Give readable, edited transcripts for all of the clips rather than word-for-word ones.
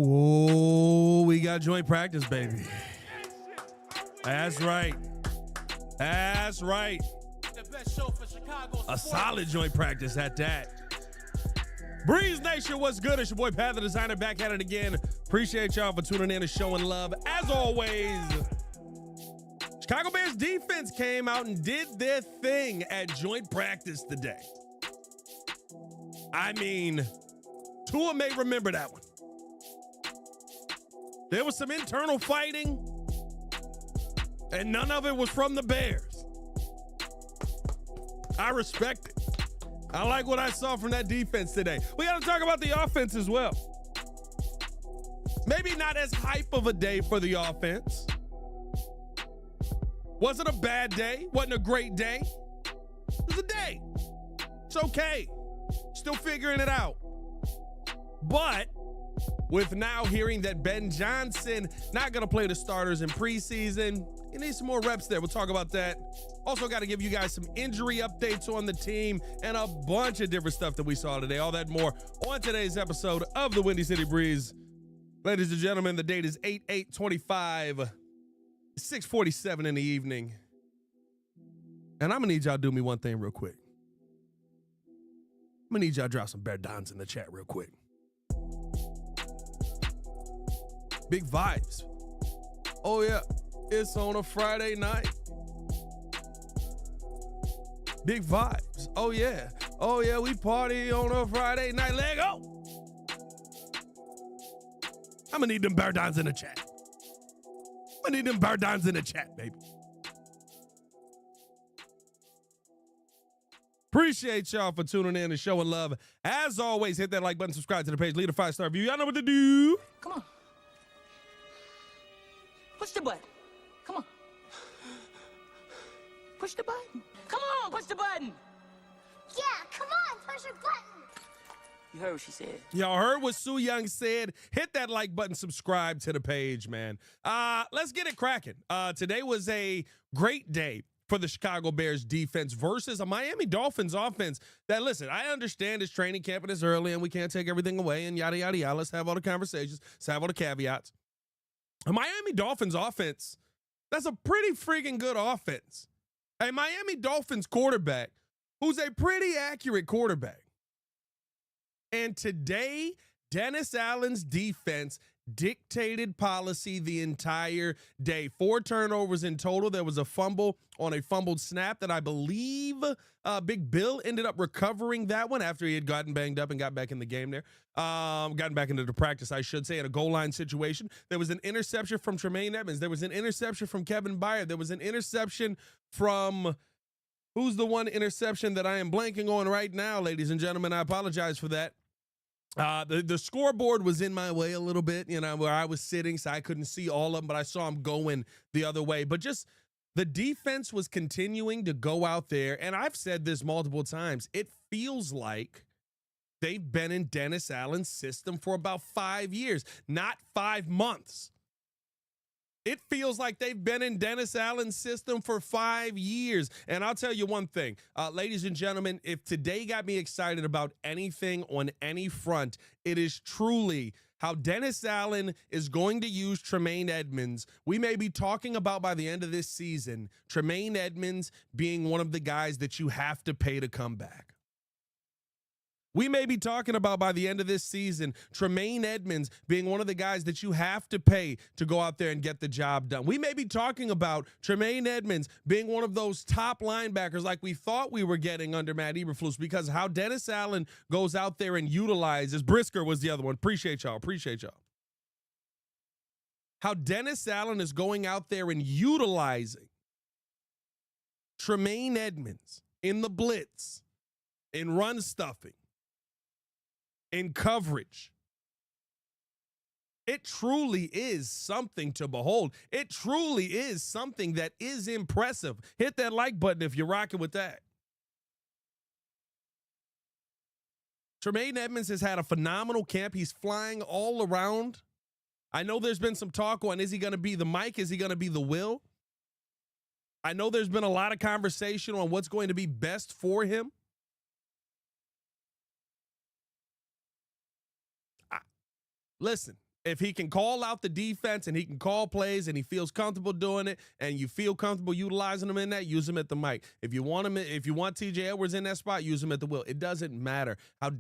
Oh, we got joint practice, baby. That's right. That's right. A solid joint practice at that. Breeze Nation, what's good? It's your boy Pat the Designer back at it again. Appreciate y'all for tuning in and showing love. As always, Chicago Bears defense came out and did their thing at joint practice today. I mean, Tua may remember that one. There was some internal fighting, and none of it was from the Bears. I respect it. I like what I saw from that defense today. We got to talk about the offense as well. Maybe not as hype of a day for the offense. Wasn't a bad day. Wasn't a great day. It was a day. It's okay. Still figuring it out. But with now hearing that Ben Johnson not going to play the starters in preseason, he needs some more reps there. We'll talk about that. Also got to give you guys some injury updates on the team and a bunch of different stuff that we saw today. All that and more on today's episode of the Windy City Breeze. Ladies and gentlemen, the date is 8/8/25, 6:47 in the evening. And I'm going to need y'all to do me one thing real quick. I'm going to need y'all to drop some Bear Dons in the chat real quick. Big vibes. Oh, yeah. It's on a Friday night. Big vibes. Oh, yeah. Oh, yeah. We party on a Friday night. Let go. I'm going to need them Bear Dons in the chat. I'm going to need them Bear Dons in the chat, baby. Appreciate y'all for tuning in and showing love. As always, hit that like button, subscribe to the page, leave a 5-star review. Y'all know what to do. Come on. Push the button. Come on. Push the button. Come on, push the button. Yeah, come on, push your button. You heard what she said. Y'all heard what Sue Young said. Hit that like button, subscribe to the page, man. Let's get it cracking. Today was a great day for the Chicago Bears defense versus a Miami Dolphins offense that, listen, I understand it's training camp and it's early and we can't take everything away and yada, yada, yada. Let's have all the conversations. Let's have all the caveats. A Miami Dolphins offense, that's a pretty freaking good offense. A Miami Dolphins quarterback who's a pretty accurate quarterback. And today, Dennis Allen's defense dictated policy the entire day. 4 turnovers in total. There was a fumble on a fumbled snap that I believe Big Bill ended up recovering that one after he had gotten banged up and got back in the game there. Gotten back into the practice, I should say, in a goal line situation. There was an interception from Tremaine Edmonds. There was an interception from Kevin Byard. There was an interception from... Who's the one interception that I am blanking on right now, ladies and gentlemen? I apologize for that. The scoreboard was in my way a little bit, you know, where I was sitting, so I couldn't see all of them, but I saw them going the other way. But just the defense was continuing to go out there, and I've said this multiple times. It feels like they've been in Dennis Allen's system for about 5 years, not 5 months. It feels like they've been in Dennis Allen's system for 5 years. And I'll tell you one thing, ladies and gentlemen, if today got me excited about anything on any front, it is truly how Dennis Allen is going to use Tremaine Edmonds. We may be talking about by the end of this season, Tremaine Edmonds being one of the guys that you have to pay to come back. We may be talking about by the end of this season, Tremaine Edmonds being one of the guys that you have to pay to go out there and get the job done. We may be talking about Tremaine Edmonds being one of those top linebackers like we thought we were getting under Matt Eberflus, because how Dennis Allen goes out there and utilizes, Brisker was the other one. Appreciate y'all. How Dennis Allen is going out there and utilizing Tremaine Edmonds in the blitz, in run stuffing, in coverage. It truly is something to behold. It truly is something that is impressive. Hit that like button if you're rocking with that. Tremaine Edmonds has had a phenomenal camp. He's flying all around. I know there's been some talk on, is he going to be the Mike? Is he going to be the Will? I know there's been a lot of conversation on what's going to be best for him. Listen, if he can call out the defense and he can call plays and he feels comfortable doing it and you feel comfortable utilizing him in that, use him at the mic. If you want TJ Edwards in that spot, use him at the will. It doesn't matter how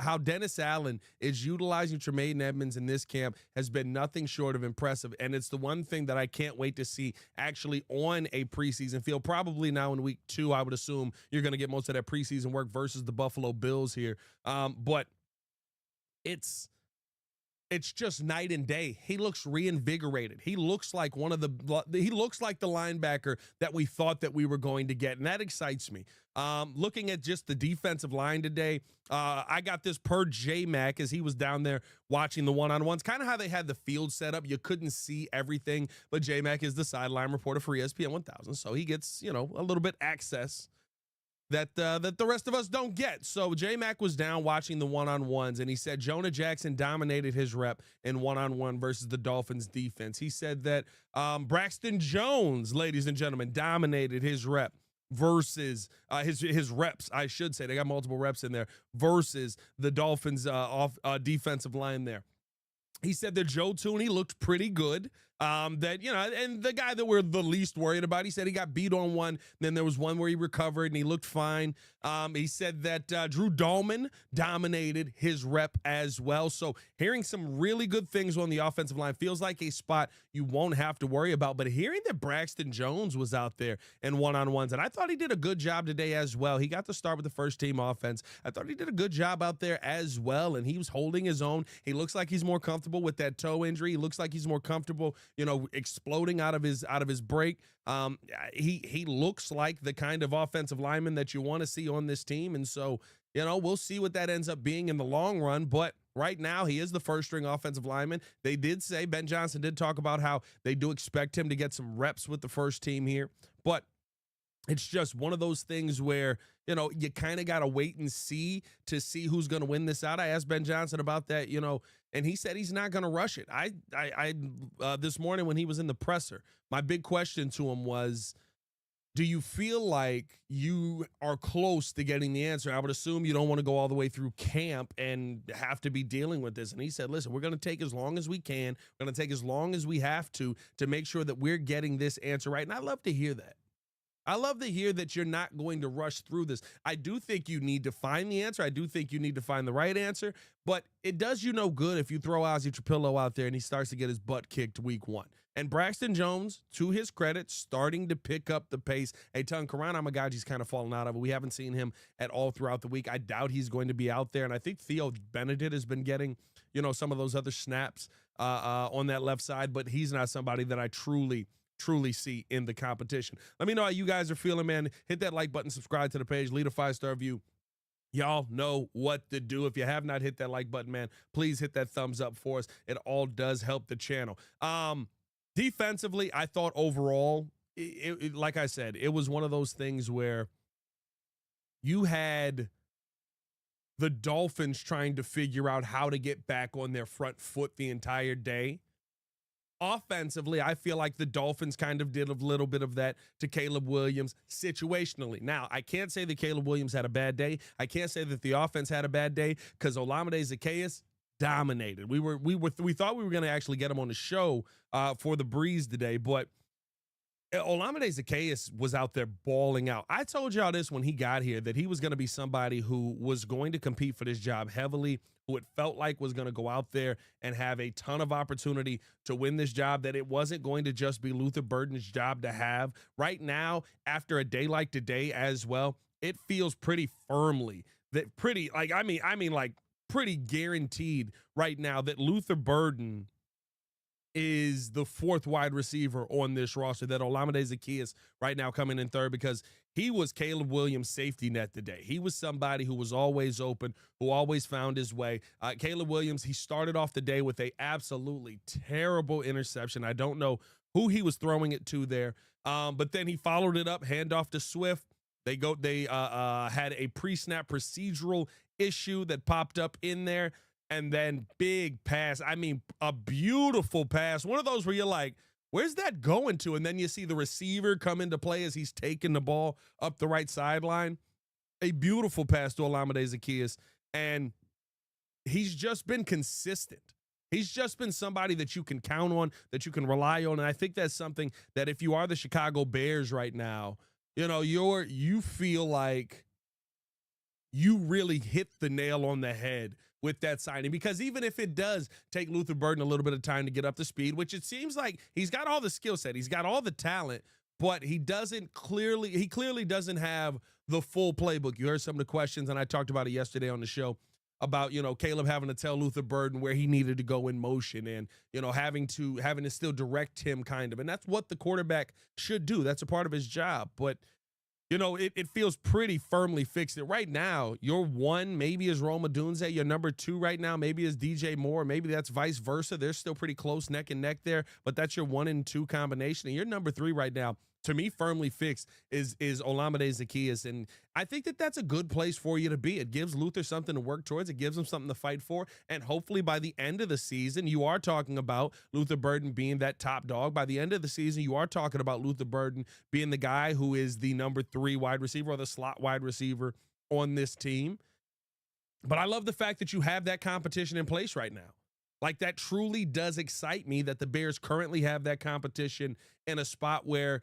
how Dennis Allen is utilizing Tremaine Edmonds in this camp has been nothing short of impressive. And it's the one thing that I can't wait to see actually on a preseason field. Probably now in week 2, I would assume you're going to get most of that preseason work versus the Buffalo Bills here. But it's just night and day. He looks reinvigorated. He looks like the linebacker that we thought that we were going to get, and that excites me. Looking at just the defensive line today, I got this per J-Mac as he was down there watching the one-on-ones, kind of how they had the field set up. You couldn't see everything, but J-Mac is the sideline reporter for ESPN 1000, so he gets, a little bit access that the rest of us don't get. So J-Mac was down watching the one-on-ones, and he said Jonah Jackson dominated his rep in one-on-one versus the Dolphins defense. He said that Braxton Jones, ladies and gentlemen, dominated his rep versus his reps, I should say. They got multiple reps in there versus the Dolphins defensive line there. He said that Joe Tooney looked pretty good. And the guy that we're the least worried about, he said he got beat on one. Then there was one where he recovered and he looked fine. He said that Drew Dahlman dominated his rep as well. So hearing some really good things on the offensive line feels like a spot you won't have to worry about. But hearing that Braxton Jones was out there in one-on-ones, and I thought he did a good job today as well. He got to start with the first team offense. I thought he did a good job out there as well, and he was holding his own. He looks like he's more comfortable with that toe injury. He looks like he's more comfortable, exploding out of his break. He looks like the kind of offensive lineman that you want to see on this team. And so, we'll see what that ends up being in the long run. But right now, he is the first string offensive lineman. They did say, Ben Johnson did talk about how they do expect him to get some reps with the first team here. But it's just one of those things where, you kind of got to wait and see to see who's going to win this out. I asked Ben Johnson about that, and he said he's not going to rush it. I this morning when he was in the presser, my big question to him was, do you feel like you are close to getting the answer? I would assume you don't want to go all the way through camp and have to be dealing with this. And he said, listen, we're going to take as long as we can. We're going to take as long as we have to make sure that we're getting this answer right. And I love to hear that. I love to hear that you're not going to rush through this. I do think you need to find the answer. I do think you need to find the right answer, but it does you no good if you throw Ozzie Trapillo out there and he starts to get his butt kicked week 1. And Braxton Jones, to his credit, starting to pick up the pace. Hey, Karana's kind of fallen out of it. We haven't seen him at all throughout the week. I doubt he's going to be out there. And I think Theo Benedict has been getting, some of those other snaps on that left side, but he's not somebody that I truly see in the competition. Let me know how you guys are feeling, man. Hit that like button, subscribe to the page, leave a 5-star review. Y'all know what to do. If you have not hit that like button, man, please hit that thumbs up for us. It all does help the channel. Defensively, I thought overall, like I said, it was one of those things where you had the Dolphins trying to figure out how to get back on their front foot the entire day. Offensively, I feel like the Dolphins kind of did a little bit of that to Caleb Williams situationally. Now, I can't say that Caleb Williams had a bad day. I can't say that the offense had a bad day because Olamide Zaccheaus dominated. We thought we were going to actually get him on the show for the Breeze today, but Olamide Zaccheaus was out there balling out. I told y'all this when he got here, that he was going to be somebody who was going to compete for this job heavily, who it felt like was going to go out there and have a ton of opportunity to win this job, that it wasn't going to just be Luther Burden's job to have. Right now, after a day like today as well, it feels pretty firmly that pretty guaranteed right now that Luther Burden is the 4th wide receiver on this roster, that Olamide Zaccheaus right now coming in 3rd, because he was Caleb Williams' safety net today. He was somebody who was always open, who always found his way. Caleb Williams, he started off the day with a absolutely terrible interception. I don't know who he was throwing it to there, but then he followed it up, handoff to Swift. They had a pre-snap procedural issue that popped up in there. And then big pass. I mean, a beautiful pass. One of those where you're like, where's that going to? And then you see the receiver come into play as he's taking the ball up the right sideline. A beautiful pass to Olamide Zaccheaus. And he's just been consistent He's just been somebody that you can count on, that you can rely on. And I think that's something that if you are the Chicago Bears right now, you feel like you really hit the nail on the head with that signing, because even if it does take Luther Burden a little bit of time to get up to speed, which it seems like he's got all the skill set, he's got all the talent, but he clearly doesn't have the full playbook. You heard some of the questions, and I talked about it yesterday on the show about, Caleb having to tell Luther Burden where he needed to go in motion, and, having to still direct him kind of. And that's what the quarterback should do. That's a part of his job. But it feels pretty firmly fixed. Right now, your one maybe is Rome Odunze. Your number two right now maybe is DJ Moore. Maybe that's vice versa. They're still pretty close neck and neck there, but that's your 1 and 2 combination. And your number three right now, to me, firmly fixed is Olamide Zaccheaus. And I think that that's a good place for you to be. It gives Luther something to work towards. It gives him something to fight for. And hopefully by the end of the season, you are talking about Luther Burden being that top dog. By the end of the season, you are talking about Luther Burden being the guy who is the number 3 wide receiver or the slot wide receiver on this team. But I love the fact that you have that competition in place right now. Like, that truly does excite me that the Bears currently have that competition in a spot where,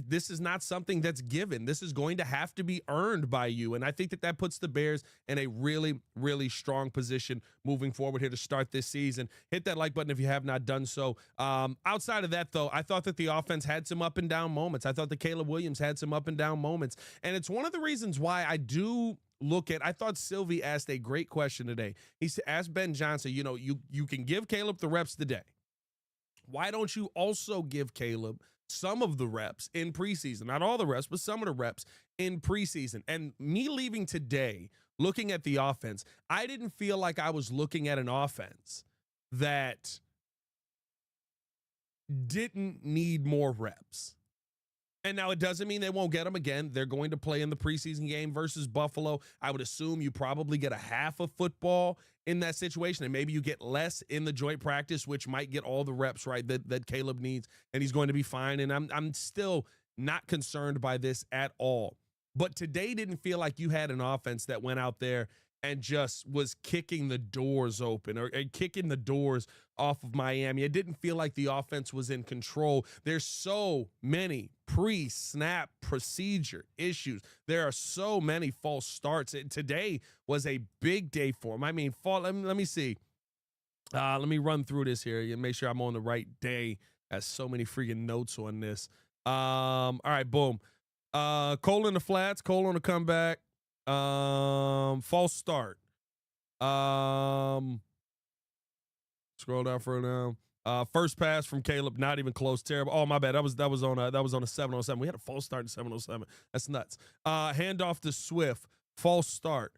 this is not something that's given. This is going to have to be earned by you. And I think that puts the Bears in a really, really strong position moving forward here to start this season. Hit that like button if you have not done so. Outside of that, though, I thought that the offense had some up and down moments. I thought that Caleb Williams had some up and down moments. And it's one of the reasons why I do I thought Sylvie asked a great question today. He asked Ben Johnson, you can give Caleb the reps today. Why don't you also give Caleb some of the reps in preseason? Not all the reps, but some of the reps in preseason. And me leaving today, looking at the offense, I didn't feel like I was looking at an offense that didn't need more reps. And now it doesn't mean they won't get them again. They're going to play in the preseason game versus Buffalo. I would assume you probably get a half of football in that situation, and maybe you get less in the joint practice, which might get all the reps right that Caleb needs, and he's going to be fine. And I'm still not concerned by this at all. But today didn't feel like you had an offense that went out there and just was kicking the doors open or kicking the doors off of Miami. It didn't feel like the offense was in control. There's so many pre-snap procedure issues. There are so many false starts. Today was a big day for him. I mean, let me see. Let me run through this here and make sure I'm on the right day. Has so many freaking notes on this. All right, boom. Cole in the flats, Cole on the comeback. False start. Scroll down further down. First pass from Caleb, not even close. Terrible. Oh, my bad. That was on a 707. We had a false start in 707. That's nuts. Handoff to Swift. False start.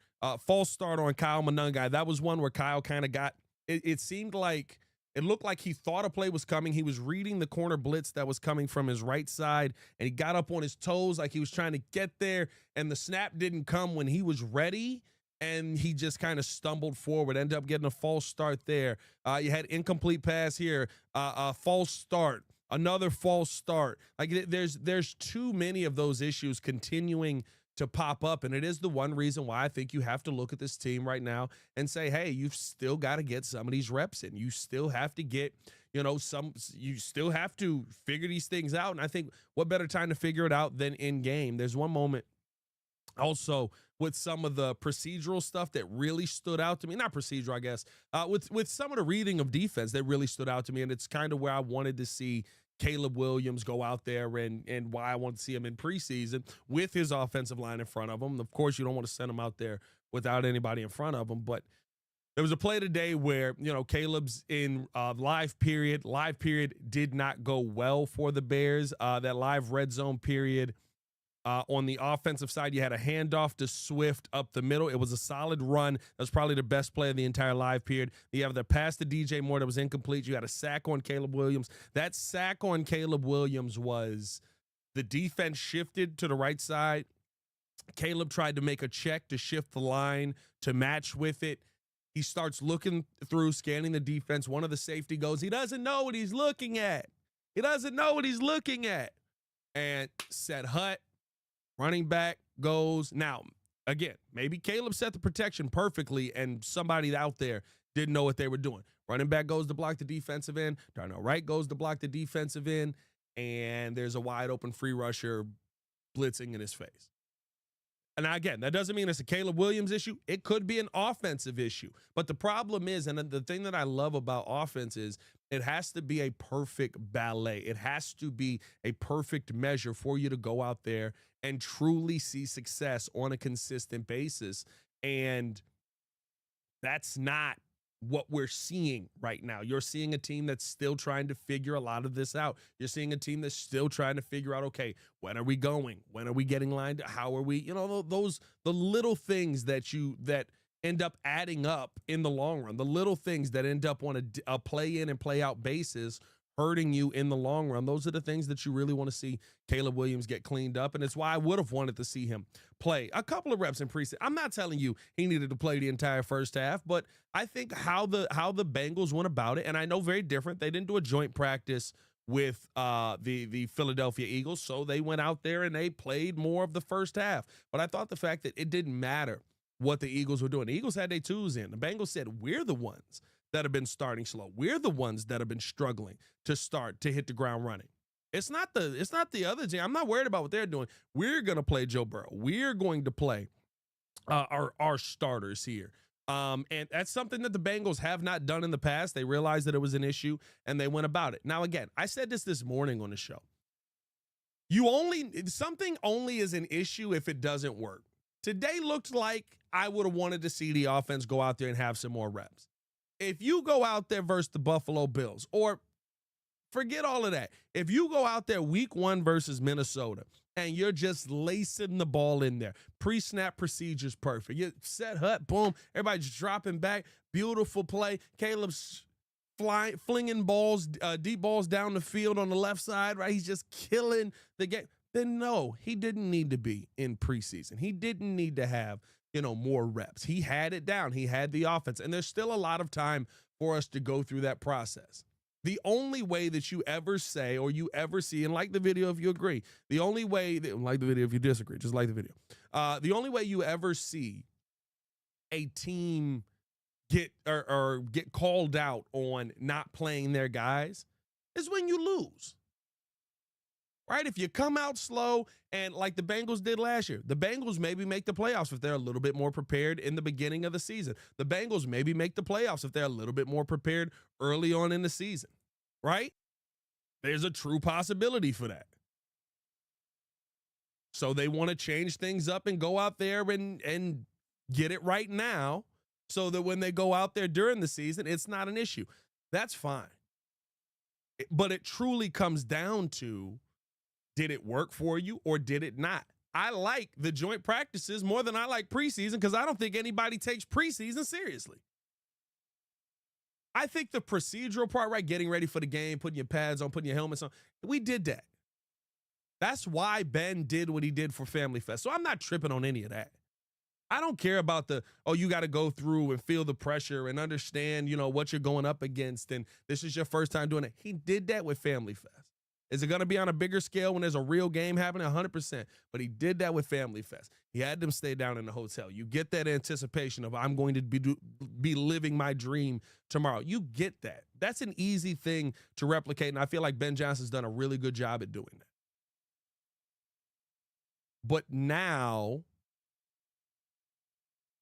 False start on Kyle Monangai. That was one where Kyle kind of got. It seemed like. It looked like he thought a play was coming. He was reading the corner blitz that was coming from his right side, and he got up on his toes like he was trying to get there, and the snap didn't come when he was ready, and he just kind of stumbled forward, ended up getting a false start there. You had incomplete pass here, false start, another false start. Like, there's too many of those issues continuing to pop up. And it is the one reason why I think you have to look at this team right now and say, hey, you've still got to get some of these reps in. You still have to get, you still have to figure these things out. And I think what better time to figure it out than in game? There's one moment also with some of the procedural stuff that really stood out to me. Not procedural, I guess, with some of the reading of defense that really stood out to me. And it's kind of where I wanted to see Caleb Williams go out there and why I want to see him in preseason with his offensive line in front of him. Of course, you don't want to send him out there without anybody in front of him, but there was a play today where, Caleb's in live period. Live period did not go well for the Bears. That live red zone period. On the offensive side, you had a handoff to Swift up the middle. It was a solid run. That was probably the best play of the entire live period. You have the pass to DJ Moore that was incomplete. You had a sack on Caleb Williams. That sack on Caleb Williams was the defense shifted to the right side. Caleb tried to make a check to shift the line to match with it. He starts looking through, scanning the defense. One of the safety goes, he doesn't know what he's looking at. He doesn't know what he's looking at. And set hut. Running back goes. Now, again, maybe Caleb set the protection perfectly and somebody out there didn't know what they were doing. Running back goes to block the defensive end. Darnell Wright goes to block the defensive end. And there's a wide open free rusher blitzing in his face. And again, that doesn't mean it's a Caleb Williams issue. It could be an offensive issue. But the problem is, and the thing that I love about offense is it has to be a perfect ballet. It has to be a perfect measure for you to go out there and truly see success on a consistent basis. And that's not what we're seeing right now. You're seeing a team that's still trying to figure a lot of this out. You're seeing a team that's still trying to figure out, okay, when are we going? When are we getting lined up? How are we, the little things that end up adding up in the long run, the little things that end up on a play in and play out basis hurting you in the long run. Those are the things that you really want to see Caleb Williams get cleaned up. And it's why I would have wanted to see him play a couple of reps in preseason. I'm not telling you he needed to play the entire first half, but I think how the Bengals went about it, and I know very different. They didn't do a joint practice with the Philadelphia Eagles, so they went out there and they played more of the first half. But I thought the fact that it didn't matter what the Eagles were doing. The Eagles had their twos in. The Bengals said, we're the ones that have been starting slow. We're the ones that have been struggling to hit the ground running. It's not the other team. I'm not worried about what they're doing. We're going to play Joe Burrow. We're going to play our starters here. And that's something that the Bengals have not done in the past. They realized that it was an issue and they went about it. Now, again, I said this morning on the show. Something only is an issue if it doesn't work. Today looked like I would have wanted to see the offense go out there and have some more reps. If you go out there versus the Buffalo Bills, or forget all of that, if you go out there week 1 versus Minnesota and you're just lacing the ball in there, pre-snap procedures perfect, you set hut, boom, everybody just dropping back, beautiful play, Caleb's flinging balls, deep balls down the field on the left side, right? He's just killing the game. Then no, he didn't need to be in preseason. He didn't need to have more reps. He had it down. He had the offense. And there's still a lot of time for us to go through that process. The only way that you ever say or you ever see, and like the video if you agree, the only way, like the video if you disagree, just like the video. The only way you ever see a team get called out on not playing their guys is when you lose. Right? If you come out slow and like the Bengals did last year, the Bengals maybe make the playoffs if they're a little bit more prepared in the beginning of the season. The Bengals maybe make the playoffs if they're a little bit more prepared early on in the season. Right? There's a true possibility for that. So they want to change things up and go out there and get it right now so that when they go out there during the season, it's not an issue. That's fine. But it truly comes down to, did it work for you or did it not? I like the joint practices more than I like preseason because I don't think anybody takes preseason seriously. I think the procedural part, right, getting ready for the game, putting your pads on, putting your helmets on, we did that. That's why Ben did what he did for Family Fest. So I'm not tripping on any of that. I don't care about you got to go through and feel the pressure and understand, what you're going up against. And this is your first time doing it. He did that with Family Fest. Is it going to be on a bigger scale when there's a real game happening? 100%. But he did that with Family Fest. He had them stay down in the hotel. You get that anticipation of I'm going to be living my dream tomorrow. You get that. That's an easy thing to replicate. And I feel like Ben Johnson's done a really good job at doing that. But now,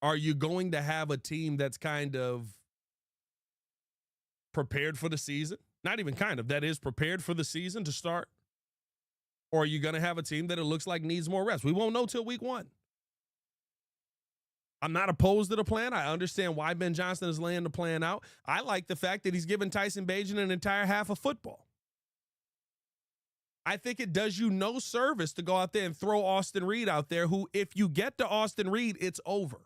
are you going to have a team that's kind of prepared for the season? Not even kind of, that is prepared for the season to start? Or are you going to have a team that it looks like needs more reps? We won't know till week 1. I'm not opposed to the plan. I understand why Ben Johnson is laying the plan out. I like the fact that he's given Tyson Bagent an entire half of football. I think it does you no service to go out there and throw Austin Reed out there, who, if you get to Austin Reed, it's over.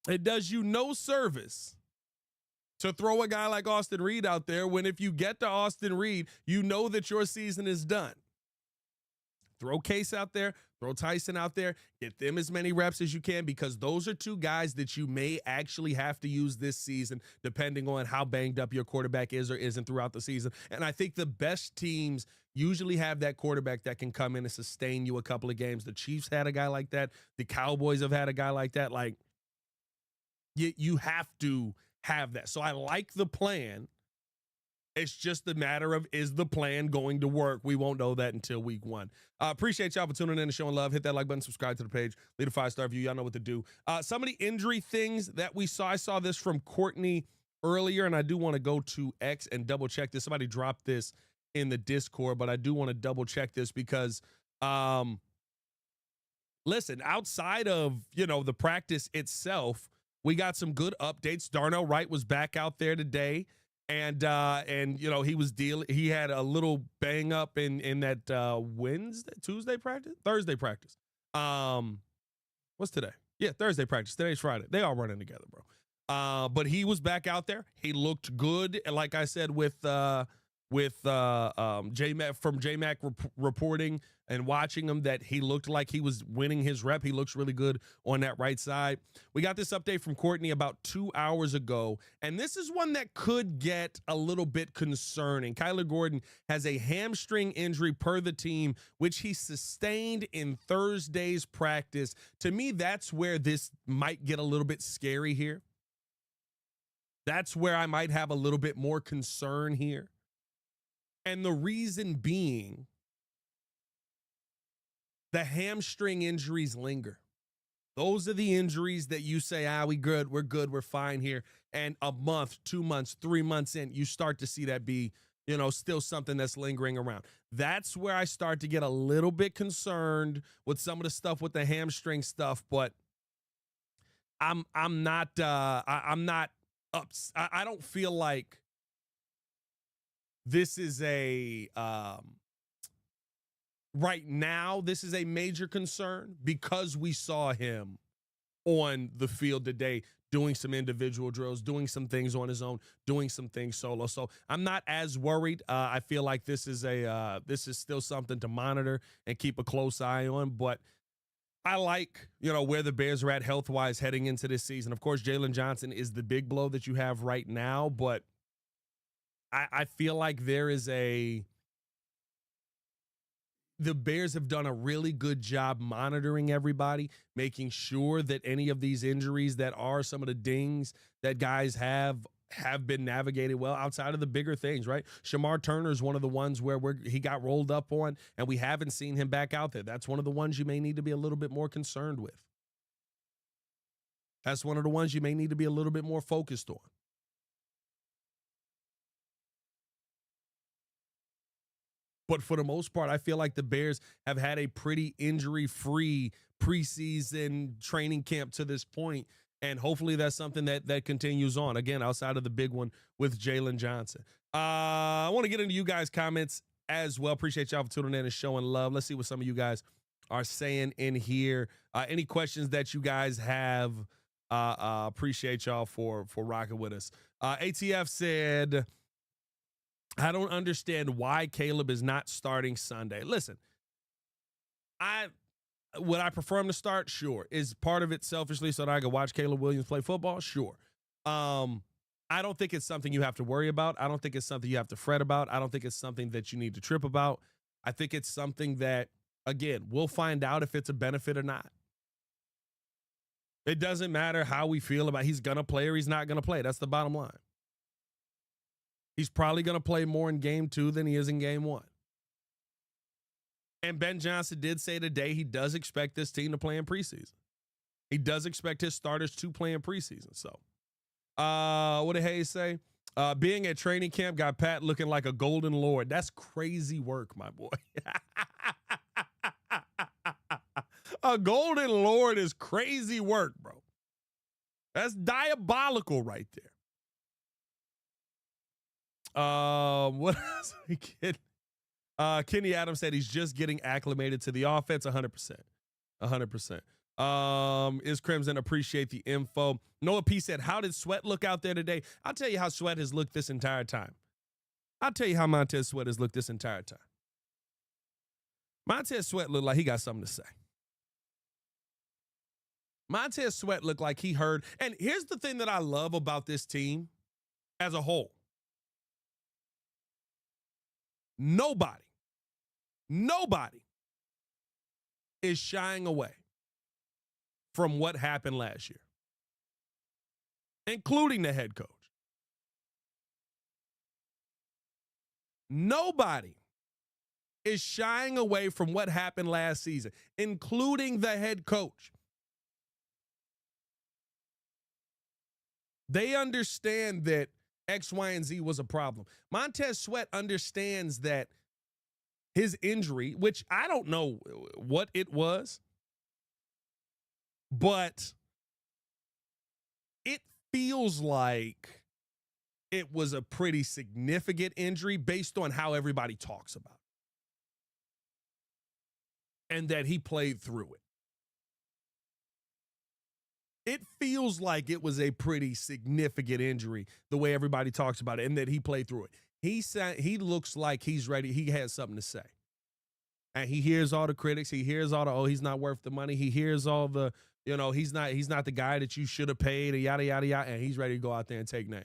It does you no service to throw a guy like Austin Reed out there when, if you get to Austin Reed, you know that your season is done. Throw Case out there, throw Tyson out there, get them as many reps as you can, because those are two guys that you may actually have to use this season, depending on how banged up your quarterback is or isn't throughout the season. And I think the best teams usually have that quarterback that can come in and sustain you a couple of games. The Chiefs had a guy like that. The Cowboys have had a guy like that. Like, you have to have that. So I like the plan. It's just a matter of, is the plan going to work? We won't know that until week 1. Appreciate y'all for tuning in and showing love. Hit that like button, subscribe to the page, leave a 5-star review. Y'all know what to do. Some of the injury things that we saw, I saw this from Courtney earlier, and I do want to go to X and double check this. Somebody dropped this in the Discord, but I do want to double check this because, listen, outside of, the practice itself, we got some good updates. Darnell Wright was back out there today. And he had a little bang up in that Thursday practice. What's today? Yeah, Thursday practice. Today's Friday. They all running together, bro. But he was back out there. He looked good. And like I said, with J-Mac from J-Mac reporting and watching him, that he looked like he was winning his rep. He looks really good on that right side. We got this update from Courtney about 2 hours ago, and this is one that could get a little bit concerning. Kyler Gordon has a hamstring injury per the team, which he sustained in Thursday's practice. To me, that's where this might get a little bit scary here. That's where I might have a little bit more concern here. And the reason being, the hamstring injuries linger. Those are the injuries that you say, we're good, we're fine here. And a month, 2 months, 3 months in, you start to see that be, still something that's lingering around. That's where I start to get a little bit concerned with some of the stuff with the hamstring stuff. But I'm not I don't feel like this is right now, this is a major concern because we saw him on the field today doing some individual drills, doing some things on his own, doing some things solo. So I'm not as worried. I feel like this is still something to monitor and keep a close eye on. But I like, where the Bears are at health-wise heading into this season. Of course, Jalen Johnson is the big blow that you have right now, but I feel like the Bears have done a really good job monitoring everybody, making sure that any of these injuries that are some of the dings that guys have been navigated well outside of the bigger things, right? Shamar Turner is one of the ones where he got rolled up on, and we haven't seen him back out there. That's one of the ones you may need to be a little bit more concerned with. That's one of the ones you may need to be a little bit more focused on. But for the most part, I feel like the Bears have had a pretty injury-free preseason training camp to this point, and hopefully that's something that continues on, again, outside of the big one with Jalen Johnson. I want to get into you guys' comments as well. Appreciate y'all for tuning in and showing love. Let's see what some of you guys are saying in here. Any questions that you guys have, appreciate y'all for rocking with us. ATF said, I don't understand why Caleb is not starting Sunday. Listen, would I prefer him to start? Sure. Is part of it selfishly so that I can watch Caleb Williams play football? Sure. I don't think it's something you have to worry about. I don't think it's something you have to fret about. I don't think it's something that you need to trip about. I think it's something that, again, we'll find out if it's a benefit or not. It doesn't matter how we feel about he's going to play or he's not going to play. That's the bottom line. He's probably going to play more in game 2 than he is in game 1. And Ben Johnson did say today he does expect this team to play in preseason. He does expect his starters to play in preseason. So, what did Hayes say? Being at training camp got Pat looking like a golden lord. That's crazy work, my boy. A golden lord is crazy work, bro. That's diabolical right there. What else we get? Kenny Adams said he's just getting acclimated to the offense. 100%. 100%. Is Crimson appreciate the info. Noah P said, how did Sweat look out there today? I'll tell you how Sweat has looked this entire time. I'll tell you how Montez Sweat has looked this entire time. Montez Sweat looked like he got something to say. Montez Sweat looked like he heard. And here's the thing that I love about this team as a whole. Nobody Nobody is shying away from what happened last year, including the head coach. Nobody is shying away from what happened last season, including the head coach. They understand that X, Y, and Z was a problem. Montez Sweat understands that his injury, which I don't know what it was, but it feels like it was a pretty significant injury based on how everybody talks about it, and that he played through it. It feels like it was a pretty significant injury the way everybody talks about it, and that he played through it. He looks like he's ready. He has something to say. And he hears all the critics. He hears all the, oh, he's not worth the money. He hears all the, he's not the guy that you should have paid, yada, yada, yada. And he's ready to go out there and take names.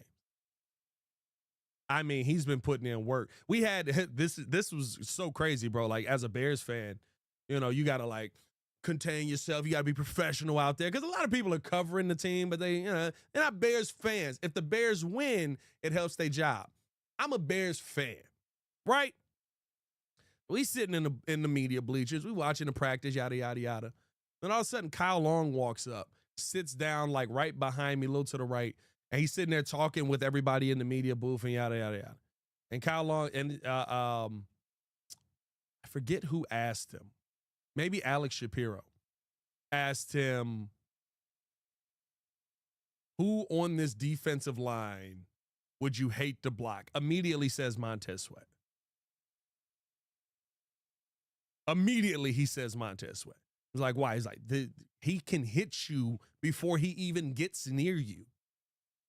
I mean, he's been putting in work. We had this was so crazy, bro. Like, as a Bears fan, you got to like contain yourself. You got to be professional out there, because a lot of people are covering the team, but they're not Bears fans. If the Bears win, it helps their job. I'm a Bears fan, right? We sitting in the media bleachers. We watching the practice, yada, yada, yada. Then all of a sudden, Kyle Long walks up, sits down like right behind me, a little to the right, and he's sitting there talking with everybody in the media booth and yada, yada, yada. And Kyle Long, and I forget who asked him. Maybe Alex Shapiro asked him, who on this defensive line would you hate to block? Immediately says Montez Sweat. Immediately he says Montez Sweat. He's like, why? He's like, he can hit you before he even gets near you.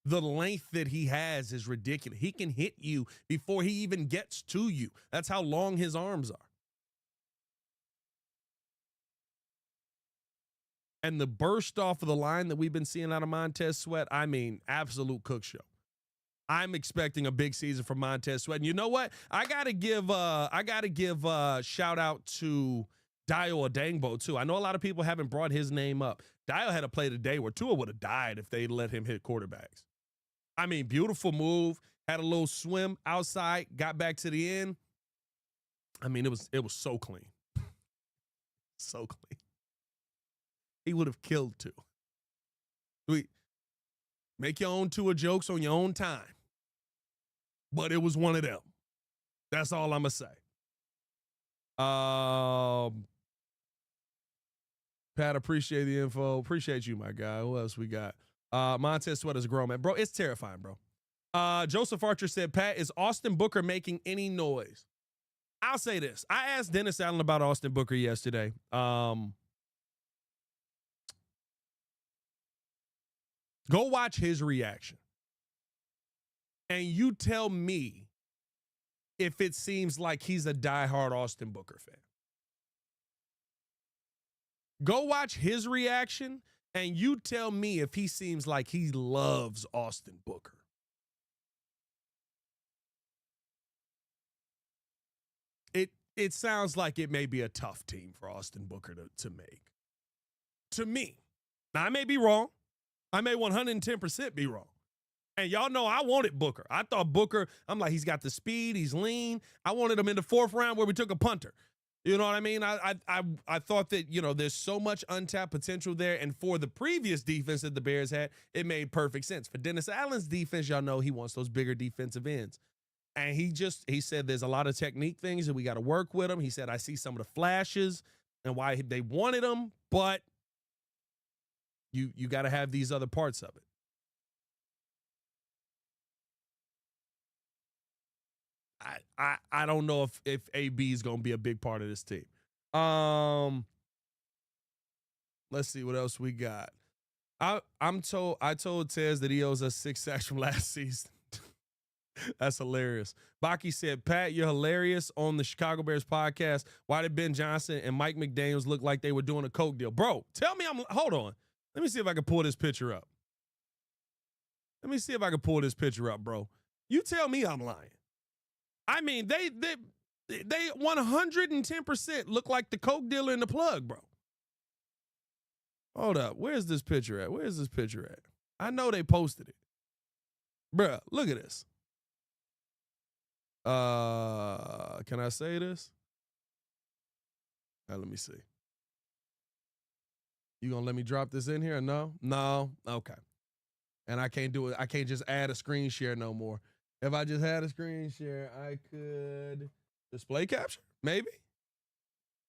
The length that he has is ridiculous. He can hit you before he even gets to you. That's how long his arms are. And the burst off of the line that we've been seeing out of Montez Sweat, I mean, absolute cook show. I'm expecting a big season from Montez Sweat. And you know what? I gotta give shout out to Dio Adangbo too. I know a lot of people haven't brought his name up. Dio had a play today where Tua would have died if they let him hit quarterbacks. I mean, beautiful move. Had a little swim outside, got back to the end. I mean, it was so clean. So clean. He would have killed Tua. Make your own Tua jokes on your own time. But it was one of them. That's all I'm going to say. Pat, appreciate the info. Appreciate you, my guy. Who else we got? Montez Sweat is a grown man. Bro, it's terrifying, bro. Joseph Archer said, Pat, is Austin Booker making any noise? I'll say this. I asked Dennis Allen about Austin Booker yesterday. Go watch his reaction. And you tell me if it seems like he's a diehard Austin Booker fan. Go watch his reaction, and you tell me if he seems like he loves Austin Booker. It sounds like it may be a tough team for Austin Booker to make. To me. Now, I may be wrong. I may 110% be wrong. And y'all know I wanted Booker. I thought Booker, I'm like, he's got the speed, he's lean. I wanted him in the 4th round where we took a punter. You know what I mean? I thought that, there's so much untapped potential there. And for the previous defense that the Bears had, it made perfect sense. For Dennis Allen's defense, y'all know he wants those bigger defensive ends. And he said there's a lot of technique things that we got to work with him. He said, I see some of the flashes and why they wanted him, but you got to have these other parts of it. I don't know if AB is going to be a big part of this team. Let's see what else we got. I told Tez that he owes us 6 sacks from last season. That's hilarious. Baki said, Pat, you're hilarious on the Chicago Bears podcast. Why did Ben Johnson and Mike McDaniels look like they were doing a coke deal? Bro, tell me hold on. Let me see if I can pull this picture up. Bro. You tell me I'm lying. I mean, They 110% look like the coke dealer in the plug, bro. Hold up. Where's this picture at? Where's this picture at? I know they posted it. Bruh, look at this. Can I say this? Let me see. You gonna let me drop this in here? No? No? Okay. And I can't do it. I can't just add a screen share no more. If I just had a screen share, I could display capture, maybe.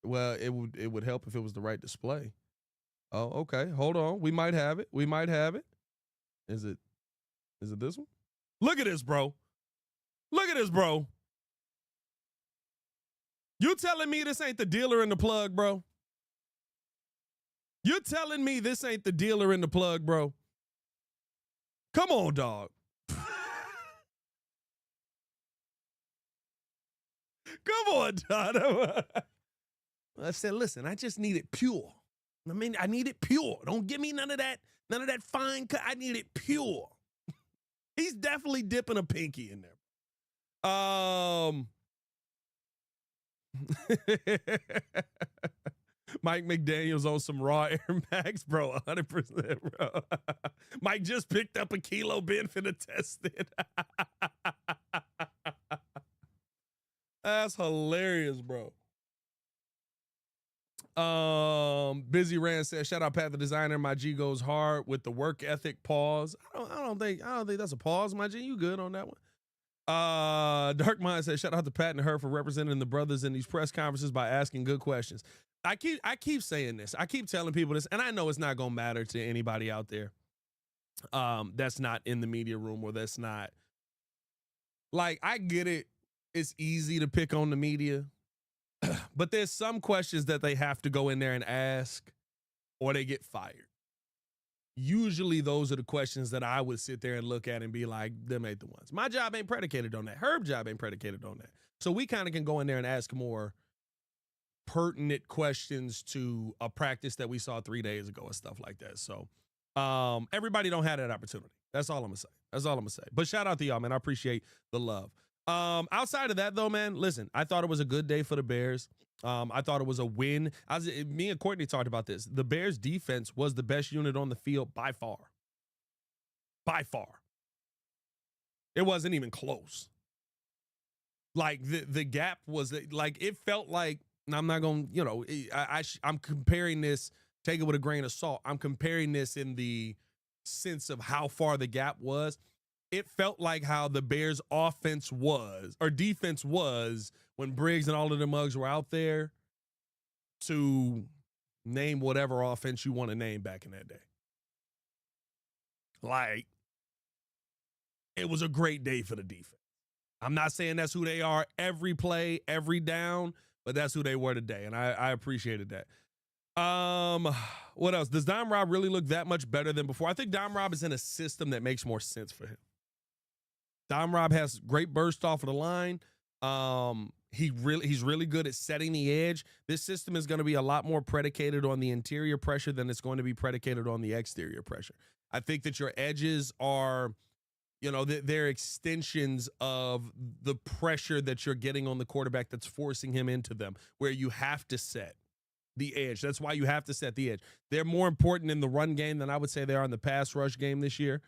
Well, it would help if it was the right display. Oh, okay. Hold on. We might have it. We might have it. Is it this one? Look at this, bro. Look at this, bro. You telling me this ain't the dealer in the plug, bro? You're telling me this ain't the dealer in the plug, bro? Come on, dog. Come on, dog. I said, listen, I just need it pure. I mean, I need it pure. Don't give me none of that fine cut. I need it pure. He's definitely dipping a pinky in there. Mike McDaniel's on some raw Air Max, bro, 100%, bro. Mike just picked up a kilo bin finna test it. That's hilarious, bro. Busy Rand says, shout out Pat the designer. My G goes hard with the work ethic. Pause. I don't think that's a pause. My G, you good on that one? Dark Mind says, shout out to Pat and her for representing the brothers in these press conferences by asking good questions. I keep saying this. I keep telling people this, and I know it's not gonna matter to anybody out there. That's not in the media room, or that's not, like, I get it. It's easy to pick on the media. But there's some questions that they have to go in there and ask, or they get fired. Usually those are the questions that I would sit there and look at and be like, them ain't the ones. My job ain't predicated on that. Herb's job ain't predicated on that. So we kind of can go in there and ask more pertinent questions to a practice that we saw 3 days ago and stuff like that. So everybody don't have that opportunity. That's all I'm gonna say. That's all I'm gonna say. But shout out to y'all, man. I appreciate the love. Outside of that, though, man, listen, I thought it was a good day for the Bears. I thought it was a win. Me and Courtney talked about this. The Bears defense was the best unit on the field by far. By far. It wasn't even close. Like the gap was like, it felt like, and I'm not going to, I'm comparing this, take it with a grain of salt. I'm comparing this in the sense of how far the gap was. It felt like how the Bears offense was, or defense was, when Briggs and all of the mugs were out there, to name whatever offense you want to name back in that day. Like, it was a great day for the defense. I'm not saying that's who they are every play, every down, but that's who they were today, and I appreciated that. What else? Does Dom Rob really look that much better than before? I think Dom Rob is in a system that makes more sense for him. Dom Rob has great burst off of the line. He's really good at setting the edge. This system is going to be a lot more predicated on the interior pressure than it's going to be predicated on the exterior pressure. I think that your edges are, they're extensions of the pressure that you're getting on the quarterback that's forcing him into them, where you have to set the edge. That's why you have to set the edge. They're more important in the run game than I would say they are in the pass rush game this year.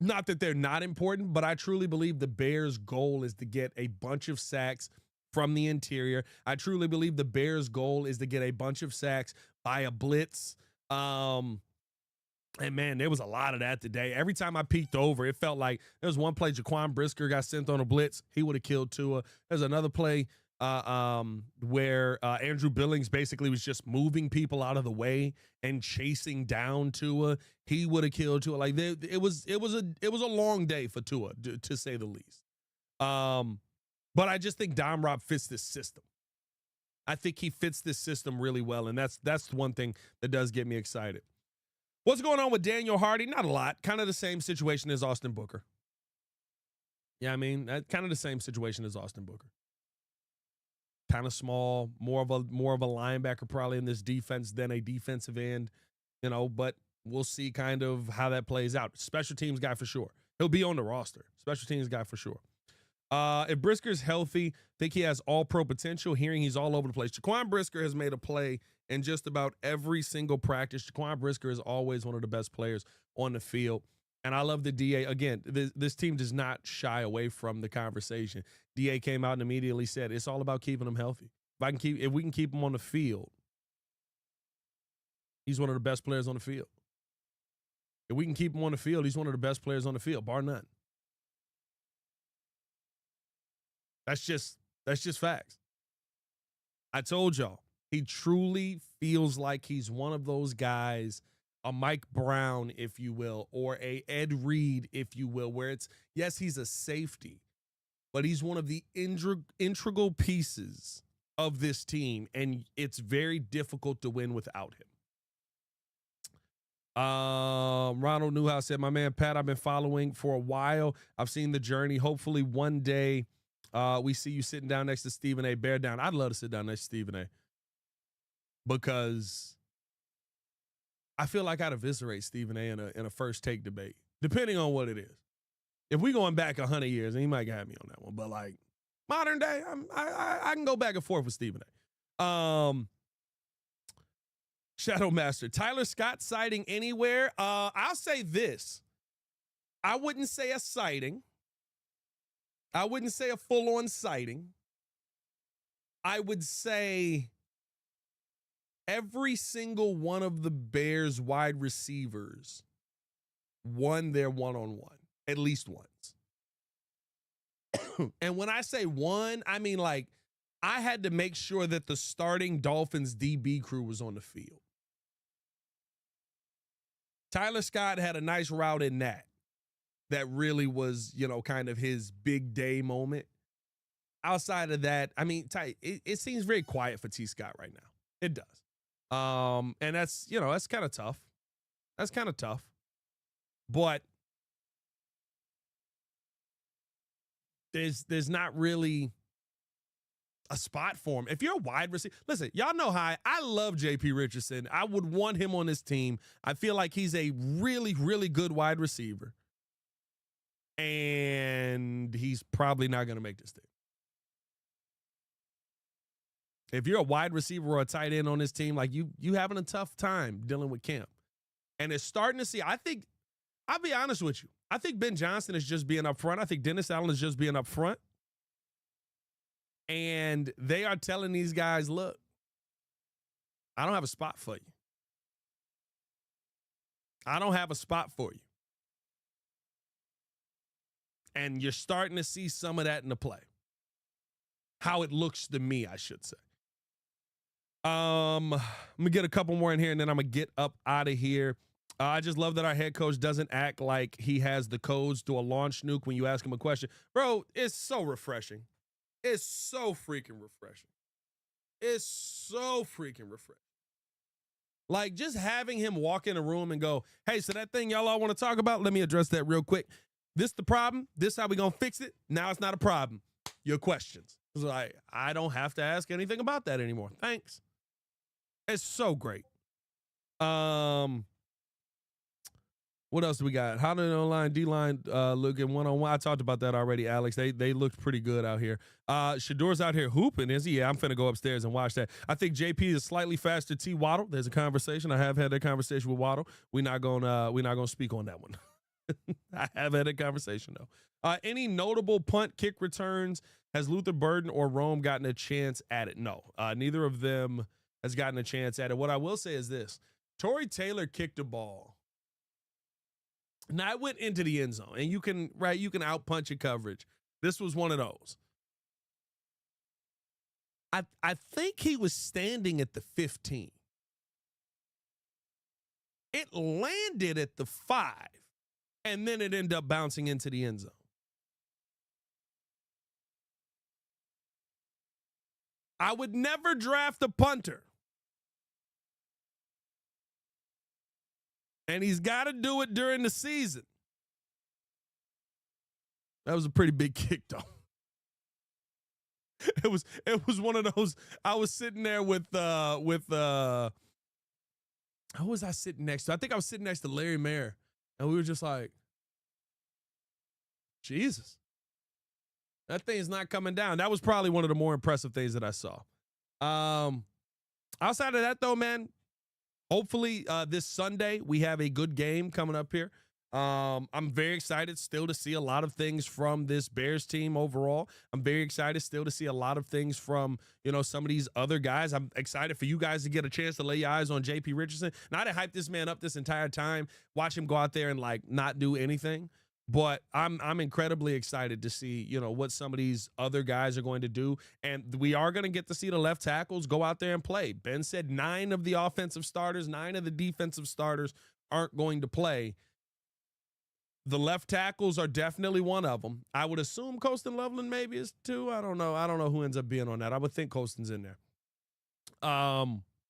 Not that they're not important, but I truly believe the Bears' goal is to get a bunch of sacks from the interior. I truly believe the Bears' goal is to get a bunch of sacks by a blitz. And man, there was a lot of that today. Every time I peeked over, it felt like there was one play, Jaquan Brisker got sent on a blitz. He would have killed Tua. There's another play where Andrew Billings basically was just moving people out of the way and chasing down Tua. He would have killed Tua. Like, it was a long day for Tua, to say the least. But I just think Dom Rob fits this system. I think he fits this system really well, and that's one thing that does get me excited. What's going on with Daniel Hardy? Not a lot. Kind of the same situation as Austin Booker. Yeah, I mean, kind of the same situation as Austin Booker. Kind of small, more of a linebacker probably in this defense than a defensive end, but we'll see kind of how that plays out. Special teams guy for sure. He'll be on the roster. Special teams guy for sure. If Brisker's healthy, think he has all-pro potential. Hearing he's all over the place. Jaquan Brisker has made a play in just about every single practice. Jaquan Brisker is always one of the best players on the field. And I love the DA. Again, this team does not shy away from the conversation. DA came out and immediately said, it's all about keeping him healthy. If we can keep him on the field, he's one of the best players on the field. If we can keep him on the field, he's one of the best players on the field, bar none. That's just facts. I told y'all, he truly feels like he's one of those guys, a Mike Brown, if you will, or a Ed Reed, if you will, where it's, yes, he's a safety, but he's one of the integral pieces of this team, and it's very difficult to win without him. Ronald Newhouse said, my man Pat, I've been following for a while. I've seen the journey. Hopefully one day we see you sitting down next to Stephen A. Bear down. I'd love to sit down next to Stephen A. Because I feel like I'd eviscerate Stephen A. in a first take debate, depending on what it is. If we going back 100 years, and he might have me on that one, but like modern day, I can go back and forth with Stephen A. Shadow Master, Tyler Scott sighting anywhere? I'll say this. I wouldn't say a sighting. I wouldn't say a full-on sighting. I would say every single one of the Bears wide receivers won their one-on-one, at least once. And when I say one, I mean like I had to make sure that the starting Dolphins DB crew was on the field. Tyler Scott had a nice route in that really was, kind of his big day moment. Outside of that, I mean, it seems very quiet for T. Scott right now. It does. And that's, that's kind of tough. That's kind of tough. But there's not really a spot for him. If you're a wide receiver, listen, y'all know how I love JP Richardson. I would want him on this team. I feel like he's a really, really good wide receiver. And he's probably not going to make this team. If you're a wide receiver or a tight end on this team, like you having a tough time dealing with Camp. And it's starting to see, I think, I'll be honest with you. I think Ben Johnson is just being up front. I think Dennis Allen is just being up front. And they are telling these guys, look, I don't have a spot for you. I don't have a spot for you. And you're starting to see some of that in the play. How it looks to me, I should say. I'm going to get a couple more in here, and then I'm going to get up out of here. I just love that our head coach doesn't act like he has the codes to a launch nuke when you ask him a question. Bro, it's so refreshing. It's so freaking refreshing. It's so freaking refreshing. Like, just having him walk in a room and go, hey, so that thing y'all all want to talk about, let me address that real quick. This the problem. This how we going to fix it. Now it's not a problem. Your questions. It's like, I don't have to ask anything about that anymore. Thanks. It's so great. What else do we got? How did online D-line look in one-on-one? I talked about that already, Alex. They looked pretty good out here. Shador's out here hooping, is he? Yeah, I'm finna go upstairs and watch that. I think JP is slightly faster T. Waddle. There's a conversation. I have had that conversation with Waddle. We're not gonna speak on that one. I have had a conversation though. Any notable punt kick returns? Has Luther Burden or Rome gotten a chance at it? No, neither of them has gotten a chance at it. What I will say is this: Torrey Taylor kicked a ball. Now I went into the end zone, and you can out punch your coverage. This was one of those. I think he was standing at the 15. It landed at the 5, and then it ended up bouncing into the end zone. I would never draft a punter. And he's got to do it during the season. That was a pretty big kick, though. It was one of those. I was sitting there with who was I sitting next to? I think I was sitting next to Larry Mayer, and we were just like, Jesus. That thing's not coming down. That was probably one of the more impressive things that I saw. Outside of that, though, man, hopefully this Sunday we have a good game coming up here. I'm very excited still to see a lot of things from this Bears team overall. I'm very excited still to see a lot of things from, some of these other guys. I'm excited for you guys to get a chance to lay your eyes on JP Richardson. Not to hype this man up this entire time, watch him go out there and not do anything. But I'm incredibly excited to see, what some of these other guys are going to do. And we are going to get to see the left tackles go out there and play. Ben said 9 of the offensive starters, 9 of the defensive starters aren't going to play. The left tackles are definitely one of them. I would assume Colston Loveland maybe is 2. I don't know. I don't know who ends up being on that. I would think Colston's in there.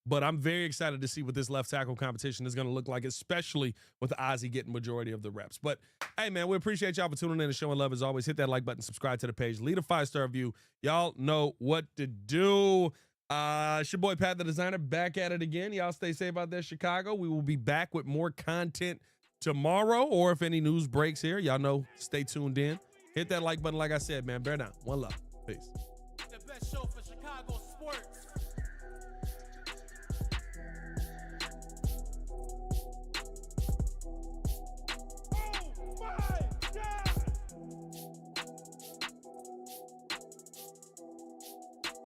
But I'm very excited to see what this left tackle competition is going to look like, especially with Ozzie getting majority of the reps. But, hey, man, we appreciate y'all for tuning in and showing love as always. Hit that like button, subscribe to the page, leave a 5-star review. Y'all know what to do. It's your boy, Pat the Designer, back at it again. Y'all stay safe out there, Chicago. We will be back with more content tomorrow, or if any news breaks here, y'all know, stay tuned in. Hit that like button, like I said, man. Bear down. One love. Peace. The best show for Chicago sports.